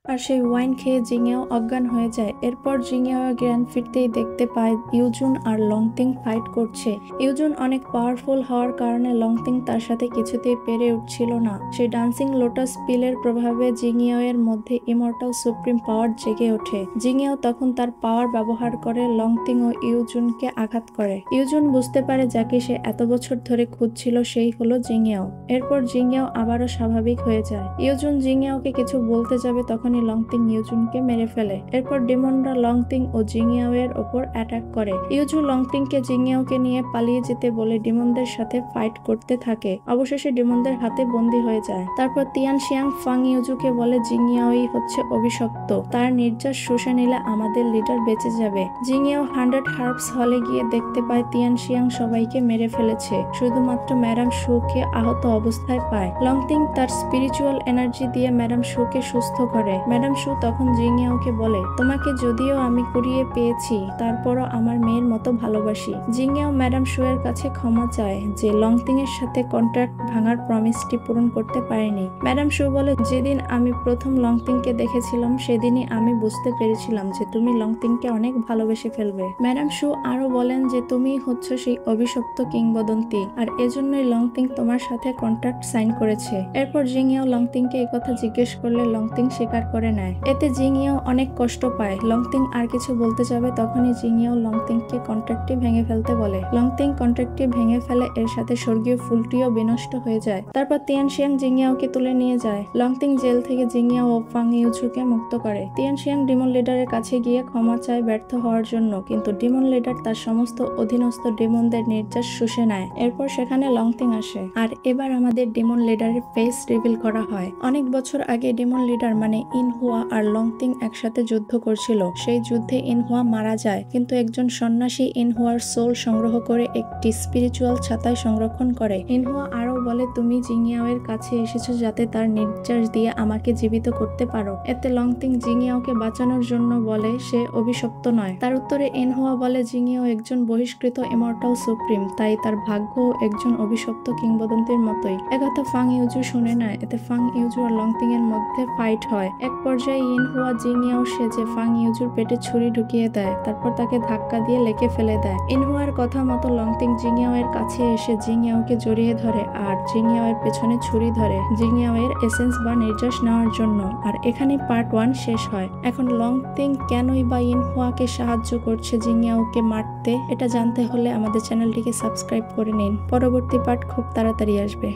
আর সেই ওয়াইন খেয়ে জিংয়াও অজ্ঞান হয়ে যায়। এরপর জিংয়াও জ্ঞান ফিরতেই দেখতে পায় ইউজুন আর লংতিং ফাইট করছে। ইউজুন অনেক পাওয়ারফুল হওয়ার কারণে লংতিং তার সাথে কিছুতেই পেরে উঠছিল না। সেই ডান্সিং লোটাস পিলের প্রভাবে জিংয়াও এর মধ্যে ইমর্টাল সুপ্রিম পাওয়ার জেগে ওঠে। জিংয়াও তখন তার পাওয়ার ব্যবহার করে লংতিং ও ইউজুনকে আঘাত করে। ইউজুন বুঝতে পারে যাকে সে এত বছর ধরে খুঁজছিল সেই হলো জিংয়াও। এরপর জিংয়াও আবারও স্বাভাবিক হয়ে যায়। ইউজুন জিংয়াওকে কিছু বলতে যাবে তখনই লংতিং ইউজুনকে মেরে ফেলে। এরপর ডিমনরা লংতিং ও জিংয়াও এর ওপর অ্যাটাক করে। ইউজু লংতিংকে জিংয়াওকে নিয়ে পালিয়ে যেতে বলে ডিমনদের সাথে ফাইট করতে থাকে। অবশেষে ডিমনদের হাতে বন্দী হয়ে যায়। তারপর তিয়ান শিয়াং ফাং ইউজুকে বলে জিংয়াওই হচ্ছে অভিশপ্ত, তার নির্যাস শুষে নিলে আমাদের লিডার বেঁচে যাবে। জিংয়াও 100 হার্বস হলে গিয়ে দেখতে পায় তিয়ান শিয়াং সবাইকে মেরে ফেলেছে, শুধুমাত্র ম্যাডাম শুকে আহত অবস্থায় পায়। লংতিং তার স্পিরিচুয়াল এনার্জি দিয়ে ম্যাডাম শুকে সুস্থ করে। ম্যাডাম শু তখন জিংয়াওকে বলে, তোমাকে যদিও আমি কুড়িয়ে পেয়েছি তারপরও আমার মেয়ের মতো ভালোবাসি। জিংয়াও ম্যাডাম শু এর কাছে ক্ষমা চায় যে লংতিং এর সাথে কন্ট্রাক্ট ভাঙার প্রমিসটি পূরণ করতে পারেনি। ম্যাডাম শু বলে, যেদিন আমি প্রথম লংতিংকে দেখেছিলাম সেদিনই আমি বুঝতে পেরেছিলাম যে তুমি লংতিংকে অনেক ভালোবেসে ফেলবে। ম্যাডাম শু আরো বলেন যে তুমি হচ্ছে সেই অভিশপ্ত কিংবদন্তি, আর এজন্যই লংতিং তোমার সাথে কন্ট্রাক্ট সাইন করেছে। এরপর জিংয়াও লংতিংকে এই কথা জিজ্ঞেস করলে লংতিং স্বীকার করে নেয়। এতে জিংয়াও অনেক কষ্ট পায়। লংতিং আর কিছু বলতে যাবে তখনই জিংয়াও লংতিংকে কন্ট্রাক্টটি ভেঙে ফেলতে বলে। লংতিং কন্ট্রাক্টটি ভেঙে ফেলে, এর সাথে স্বর্গীয় ফুলটিও বিনষ্ট হয়ে যায়। তারপর তিয়ান শিয়াং জিংয়াওকে তুলে নিয়ে যায়। লংতিং জেল থেকে জিংয়াও ও ফাং ইউজুকে মুক্ত করে। তিয়ান শিয়াং ডিমন লিডারের কাছে গিয়ে ক্ষমা চায় ব্যর্থ হওয়ার জন্য, কিন্তু ডিমন লিডার তার সমস্ত অধীনস্থ ডিমনদের নির্যাস শুষে নেয়। এরপর সেখানে লংতিং আসে, আর এবার আমাদের ডিমন লিডারের ফেস রিভিল করা হয়। অনেক বছর আগে ডিমন লিডার মানে ইনহুয়া আর লংতিং একসাথে যুদ্ধ করছিল। সেই যুদ্ধে ইনহুয়া মারা যায়, কিন্তু একজন সন্ন্যাসী ইনহুয়ার সোল সংগ্রহ করে একটি স্পিরিচুয়াল ছাতায় সংরক্ষণ করে। ইনহুয়া আরো বলে, তুমি জিংয়াও এর কাছে এসেছো যাতে তার নির্যাস দিয়ে আমাকে জীবিত করতে পারো। এতে লংতিং জিংয়াওকে বাঁচানোর জন্য বলে সে অভিশপ্ত নয়। তার উত্তরে ইনহুয়া বলে জিংয়াও একজন বহিষ্কৃত ইমর্টাল সুপ্রিম, তাই তার ভাগ্য একজন অভিশপ্ত কিংবদন্তির মতোই। একথা ফাং ইউজু শুনে নেয়। এতে ফাং ইউজু আর লংতিং এর মধ্যে ফাইট হয়। এক পর্যায়ে ইনহুয়া জিংয়াও সেজে ফাং ইউজুর পেটে ছুরি ঢুকিয়ে দেয়, তারপর তাকে ধাক্কা দিয়ে লেকে ফেলে দেয়। ইনহুয়ার কথা মতো লংতিং জিংয়াও এর কাছে এসে জিংয়াওকে জড়িয়ে ধরে আর জিংয়াও এর পেছনে ছুরি ধরে জিংয়াও এর এসেন্স বা নির্যাস নেওয়ার জন্য। আর এখানে পার্ট 1 শেষ হয়। এখন লংতিং কেনই বা ইনহুয়াকে সাহায্য করছে জিংয়াওকে মারতে, এটা জানতে হলে আমাদের চ্যানেলটিকে সাবস্ক্রাইব করে নিন। পরবর্তী পার্ট খুব তাড়াতাড়ি আসবে।